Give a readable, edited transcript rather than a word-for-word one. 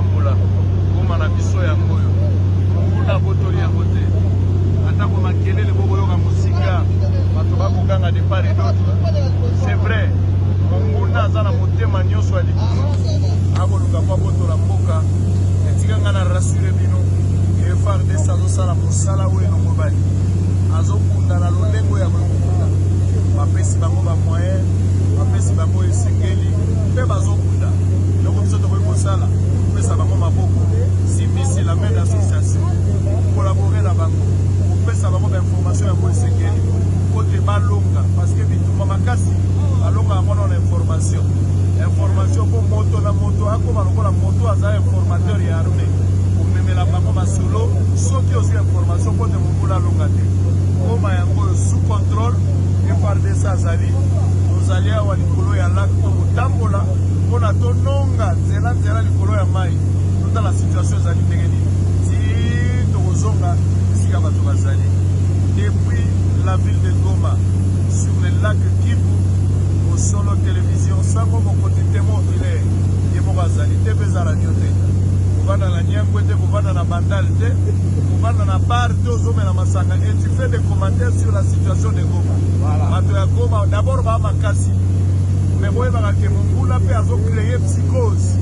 kotambola goma na biso yango oyo monguna botori yango te atako makelele bokoyoka mosika bato bakokanga de part et d'autre. C'est vrai monguna aza na motema nyonso ya likolo akoluka mpa botola mboka etika nga na rassure bino FARDC azosala mosala oyo elongo bali azokunda na lolengo ya kokunda bapesi bango bamoyen bapesi bango esengeli mpe bazokunda eloko biso tokoki kosala kopesa bango maboko simbisi la main d'association kolabore na bango kopesa bango bainformation yango esengeli kote balonga parce que bituma makasi balonga yango na information mpo moto na moto akoma lokola moto aza informateur ya armée komemela bango masolo soki ozwi information kote mongula alonga te koma yango sous contrôle FARDC azali tozali awa likolo ya lak tokotambola mpona tononga nzela likolo ya mai totala situation ezali ndenge nini ti tokozonga esika bato bazali depuis la ville de Goma sur le lac Kivu au Solo Télévision sango mokoti temo ile ye moko azali te mpe eza radio te kovanda na Nyangwe te kovanda na Bandal te kovanda na bar te ozomela masanga et tu fais des commentaires sur la situation de Goma bato ya Goma d'abord baa makasi mais boyebaka ke mongula mpe azocreye psychose